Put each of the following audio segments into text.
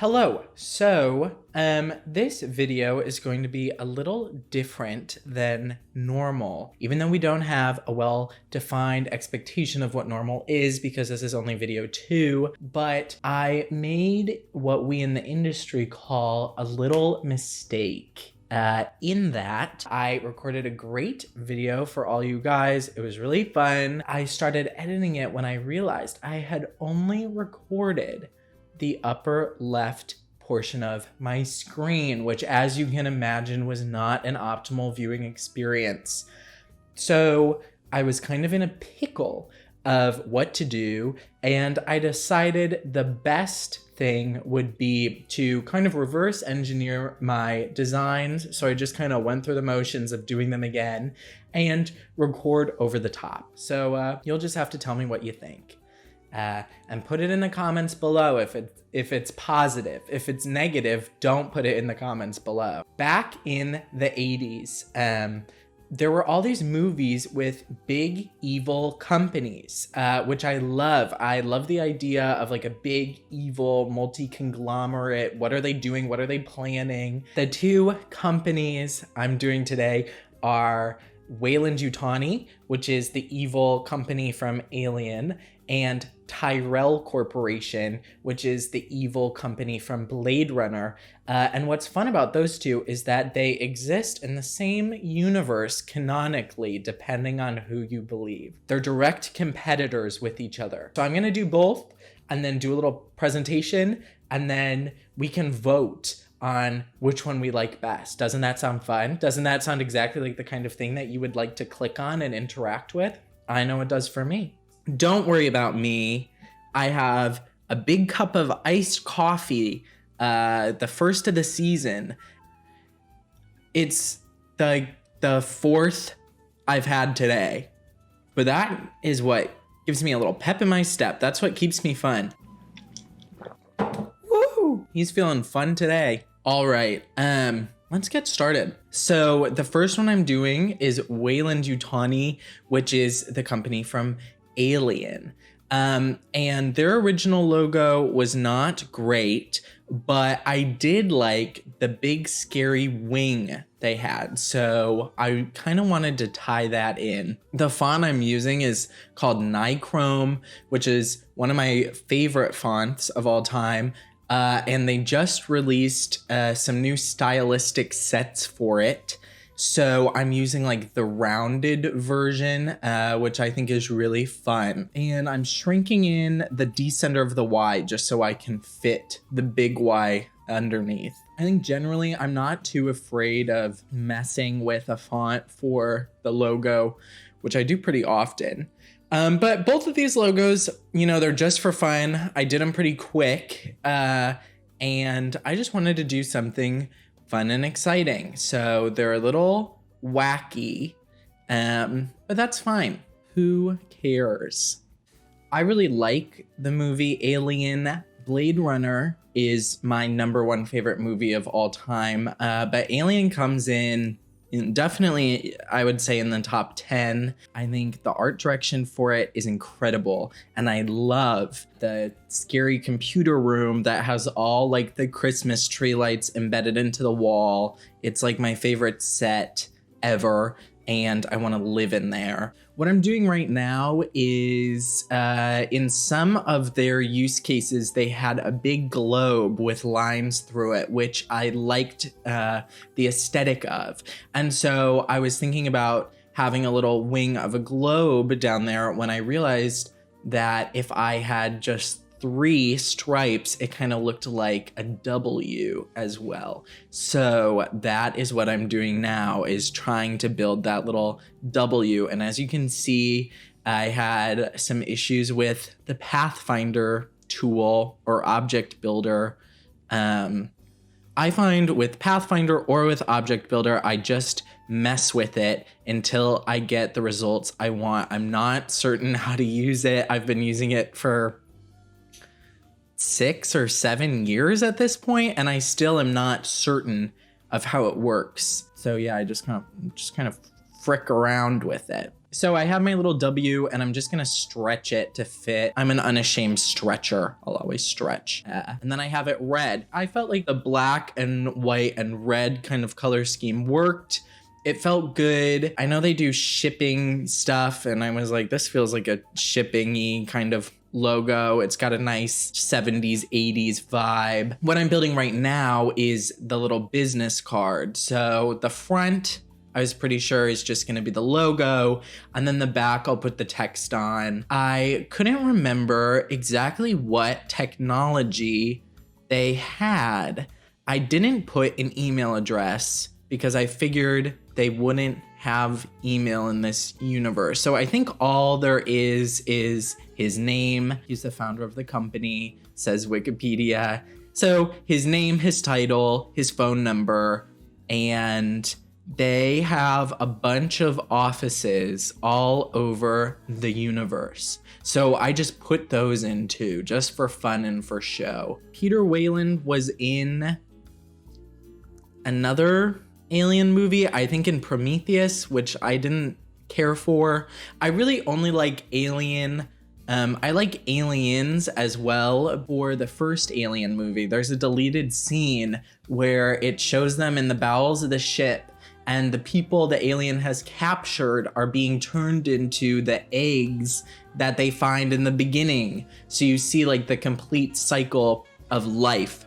Hello. This video is going to be a little different than normal, even though we don't have a well-defined expectation of what normal is because this is only video 2, but I made what we in the industry call a little mistake. In that, I recorded a great video for all you guys. It was really fun. I started editing it when I realized I had only recorded the upper left portion of my screen, which, as you can imagine, was not an optimal viewing experience. So I was kind of in a pickle of what to do, and I decided the best thing would be to kind of reverse engineer my designs. So I just kind of went through the motions of doing them again and record over the top. So you'll just have to tell me what you think. And put it in the comments below if it's positive. If it's negative, don't put it in the comments below. Back in the 80s, there were all these movies with big evil companies, which I love. I love the idea of like a big evil multi-conglomerate. What are they doing? What are they planning? The two companies I'm doing today are Weyland-Yutani, which is the evil company from Alien, and Tyrell Corporation, which is the evil company from Blade Runner. And what's fun about those two is that they exist in the same universe canonically, depending on who you believe. They're direct competitors with each other. So I'm gonna do both and then do a little presentation, and then we can vote on which one we like best. Doesn't that sound fun? Doesn't that sound exactly like the kind of thing that you would like to click on and interact with? I know it does for me. Don't worry about me. I have a big cup of iced coffee, the first of the season. It's the fourth I've had today, but that is what gives me a little pep in my step. That's what keeps me fun. Woo! He's feeling fun today. All right, let's get started. So the first one I'm doing is Weyland-Yutani, which is the company from Alien. And their original logo was not great, but I did like the big scary wing they had. So I kind of wanted to tie that in. The font I'm using is called Nichrome, which is one of my favorite fonts of all time. And they just released some new stylistic sets for it. So I'm using like the rounded version, which I think is really fun. And I'm shrinking in the descender of the Y just so I can fit the big Y underneath. I think generally I'm not too afraid of messing with a font for the logo, which I do pretty often. But both of these logos, you know, they're just for fun. I did them pretty quick, and I just wanted to do something fun and exciting. So they're a little wacky, but that's fine. Who cares? I really like the movie Alien. Blade Runner is my #1 favorite movie of all time, but Alien comes in definitely, I would say, in the top 10. I think the art direction for it is incredible. And I love the scary computer room that has all like the Christmas tree lights embedded into the wall. It's like my favorite set ever, and I want to live in there. What I'm doing right now is in some of their use cases, they had a big globe with lines through it, which I liked the aesthetic of. And so I was thinking about having a little wing of a globe down there when I realized that if I had just 3 stripes, it kind of looked like a W as well. So that is what I'm doing now, is trying to build that little W. And as you can see, I had some issues with the Pathfinder tool or object builder. I find with Pathfinder or with object builder, I just mess with it until I get the results I want. I'm not certain how to use it. I've been using it for 6 or 7 years at this point, and I still am not certain of how it works. So yeah, I just kind of frick around with it. So I have my little W and I'm just gonna stretch it to fit. I'm an unashamed stretcher. I'll always stretch. And then I have it red. I felt like the black and white and red kind of color scheme worked. It felt good. I know they do shipping stuff and I was like, this feels like a shipping-y kind of logo. It's got a nice 70s, 80s vibe. What I'm building right now is the little business card. So the front, I was pretty sure is just gonna be the logo, and then the back I'll put the text on. I couldn't remember exactly what technology they had. I didn't put an email address because I figured they wouldn't have email in this universe. So I think all there is his name. He's the founder of the company, says Wikipedia. So his name, his title, his phone number, and they have a bunch of offices all over the universe. So I just put those in too, just for fun and for show. Peter Weyland was in another Alien movie, I think in Prometheus, which I didn't care for. I really only like Alien. I like Aliens as well. For the first Alien movie, there's a deleted scene where it shows them in the bowels of the ship and the people the alien has captured are being turned into the eggs that they find in the beginning. So you see like the complete cycle of life.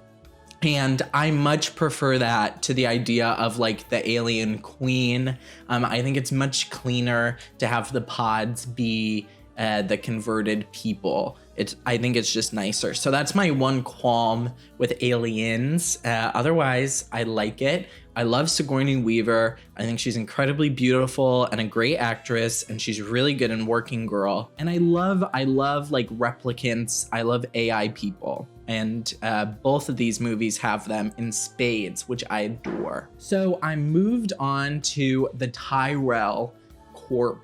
And I much prefer that to the idea of like the alien queen. I think it's much cleaner to have the pods be the converted people. I think it's just nicer. So that's my one qualm with Aliens. Otherwise, I like it. I love Sigourney Weaver. I think she's incredibly beautiful and a great actress, and she's really good in Working Girl. And I love like replicants. I love AI people. And both of these movies have them in spades, which I adore. So I moved on to the Tyrell Corp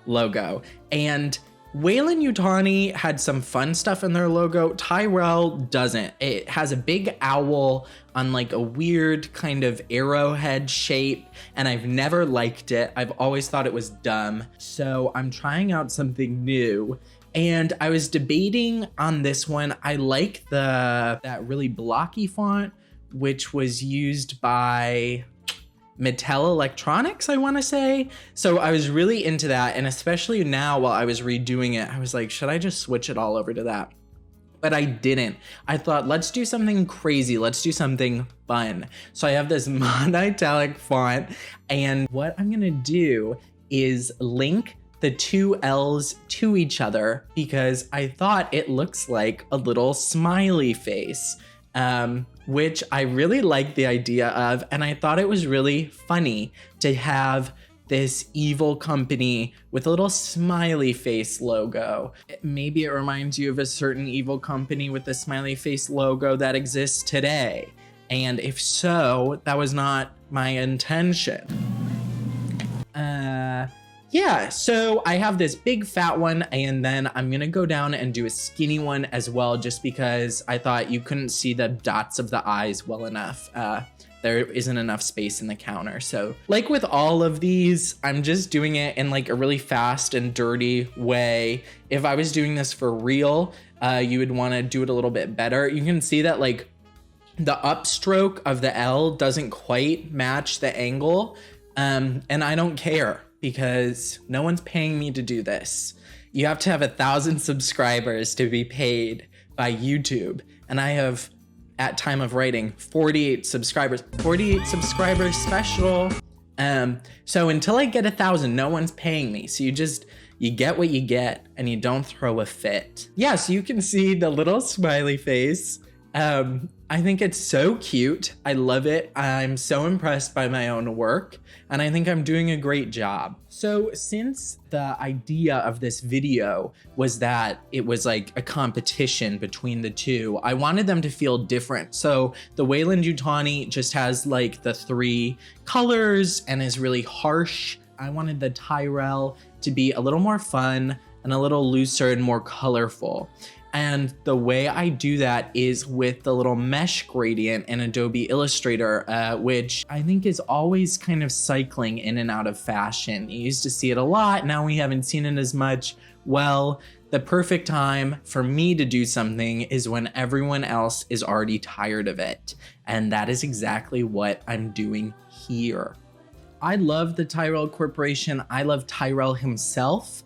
logo. And Weyland-Yutani had some fun stuff in their logo. Tyrell doesn't. It has a big owl on like a weird kind of arrowhead shape, and I've never liked it. I've always thought it was dumb. So I'm trying out something new. And I was debating on this one. I like that really blocky font, which was used by Mattel Electronics, I want to say. So I was really into that. And especially now while I was redoing it, I was like, should I just switch it all over to that? But I didn't. I thought, let's do something crazy. Let's do something fun. So I have this mon-italic font. And what I'm going to do is link the two L's to each other because I thought it looks like a little smiley face. Which I really like the idea of, and I thought it was really funny to have this evil company with a little smiley face logo. Maybe it reminds you of a certain evil company with the smiley face logo that exists today. And if so, that was not my intention. Yeah, so I have this big fat one, and then I'm gonna go down and do a skinny one as well, just because I thought you couldn't see the dots of the eyes well enough. There isn't enough space in the counter. So like with all of these, I'm just doing it in like a really fast and dirty way. If I was doing this for real, you would wanna do it a little bit better. You can see that like the upstroke of the L doesn't quite match the angle, and I don't care, because no one's paying me to do this. You have to have 1,000 subscribers to be paid by YouTube. And I have, at time of writing, 48 subscribers. 48 subscribers special. So until I get 1,000, no one's paying me. So you get what you get and you don't throw a fit. Yeah, so you can see the little smiley face. I think it's so cute. I love it. I'm so impressed by my own work, and I think I'm doing a great job. So since the idea of this video was that it was like a competition between the two, I wanted them to feel different. So the Weyland-Yutani just has like the 3 colors and is really harsh. I wanted the Tyrell to be a little more fun and a little looser and more colorful. And the way I do that is with the little mesh gradient in Adobe Illustrator, which I think is always kind of cycling in and out of fashion. You used to see it a lot, now we haven't seen it as much. Well, the perfect time for me to do something is when everyone else is already tired of it. And that is exactly what I'm doing here. I love the Tyrell Corporation. I love Tyrell himself.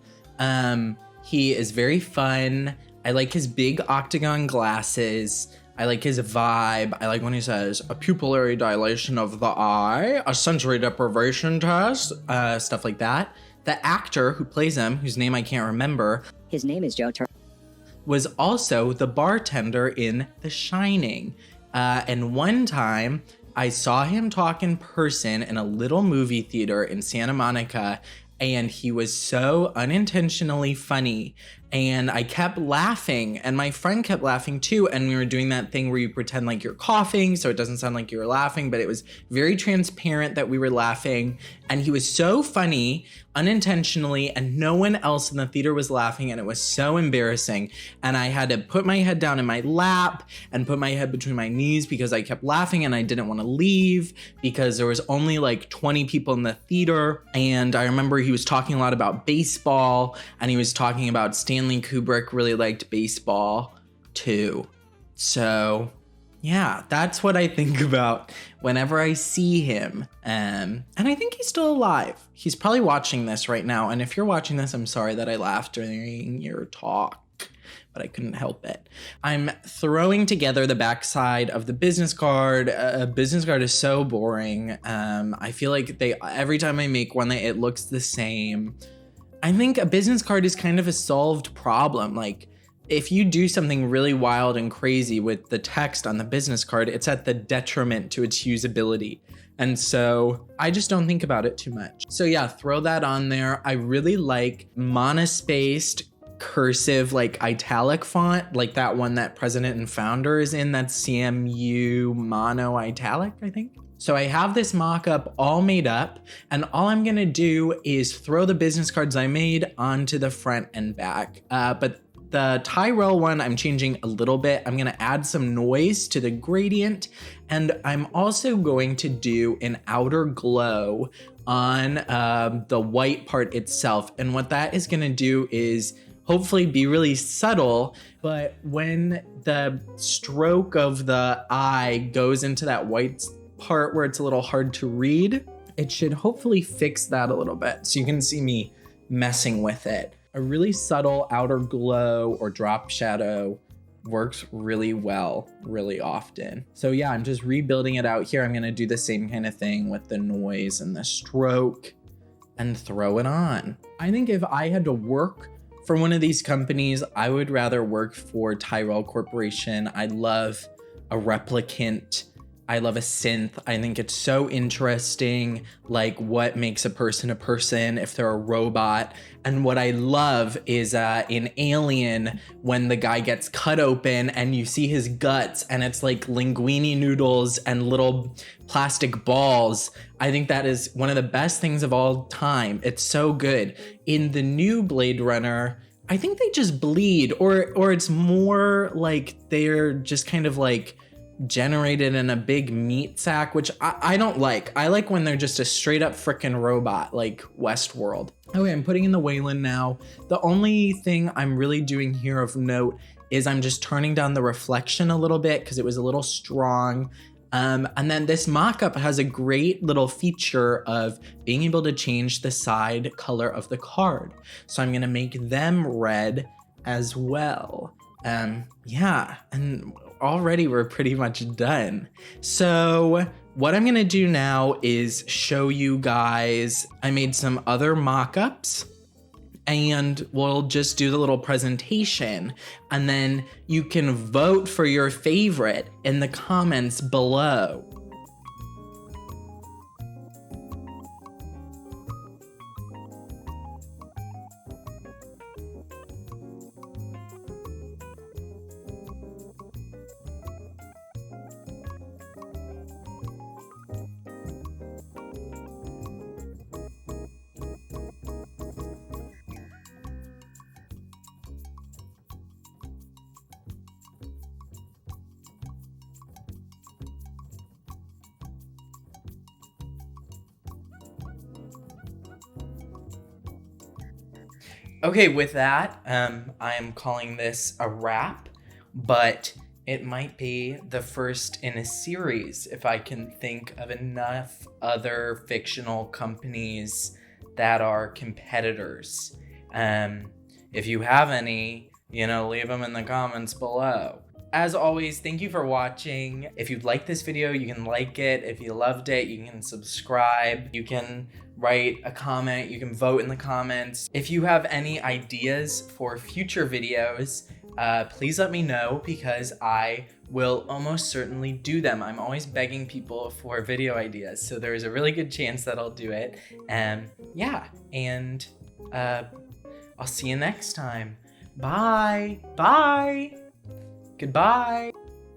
He is very fun. I like his big octagon glasses. I like his vibe. I like when he says, a pupillary dilation of the eye, a sensory deprivation test, stuff like that. The actor who plays him, whose name I can't remember, his name is Joe Turner, was also the bartender in The Shining. And one time I saw him talk in person in a little movie theater in Santa Monica, and he was so unintentionally funny. And I kept laughing, and my friend kept laughing too. And we were doing that thing where you pretend like you're coughing so it doesn't sound like you were laughing, but it was very transparent that we were laughing. And he was so funny unintentionally, and no one else in the theater was laughing, and it was so embarrassing. And I had to put my head down in my lap and put my head between my knees because I kept laughing, and I didn't want to leave because there was only like 20 people in the theater. And I remember he was talking a lot about baseball, and he was talking about Stanley Kubrick really liked baseball too. So yeah, that's what I think about whenever I see him. And I think he's still alive. He's probably watching this right now. And if you're watching this, I'm sorry that I laughed during your talk, but I couldn't help it. I'm throwing together the backside of the business card. A business card is so boring. I feel like every time I make one, it looks the same. I think a business card is kind of a solved problem. Like, if you do something really wild and crazy with the text on the business card, it's at the detriment to its usability. And so I just don't think about it too much. So yeah, throw that on there. I really like monospaced cursive, like italic font, like that one that President and Founder is in. That's CMU mono italic, I think. So I have this mock-up all made up, and all I'm gonna do is throw the business cards I made onto the front and back. But the Tyrell one, I'm changing a little bit. I'm gonna add some noise to the gradient, and I'm also going to do an outer glow on the white part itself. And what that is gonna do is hopefully be really subtle, but when the stroke of the eye goes into that white part where it's a little hard to read, it should hopefully fix that a little bit. So you can see me messing with it. A really subtle outer glow or drop shadow works really well, really often. So yeah, I'm just rebuilding it out here. I'm gonna do the same kind of thing with the noise and the stroke and throw it on. I think if I had to work for one of these companies, I would rather work for Tyrell Corporation. I love a replicant. I love a synth. I think it's so interesting, like what makes a person if they're a robot. And what I love is in Alien, when the guy gets cut open and you see his guts and it's like linguine noodles and little plastic balls. I think that is one of the best things of all time. It's so good. In the new Blade Runner, I think they just bleed, or it's more like they're just kind of like generated in a big meat sack, which I don't like. I like when they're just a straight up frickin' robot, like Westworld. Okay, I'm putting in the Weyland now. The only thing I'm really doing here of note is I'm just turning down the reflection a little bit because it was a little strong. And then this mock-up has a great little feature of being able to change the side color of the card. So I'm gonna make them red as well. Yeah, and already we're pretty much done. So what I'm gonna do now is show you guys, I made some other mock-ups, and we'll just do the little presentation, and then you can vote for your favorite in the comments below. Okay, with that, I am calling this a wrap, but it might be the first in a series if I can think of enough other fictional companies that are competitors. If you have any, leave them in the comments below. As always, thank you for watching. If you liked this video, you can like it. If you loved it, you can subscribe. You can write a comment. You can vote in the comments. If you have any ideas for future videos, please let me know because I will almost certainly do them. I'm always begging people for video ideas, so there's a really good chance that I'll do it. Yeah, and I'll see you next time. Bye. Bye. Goodbye.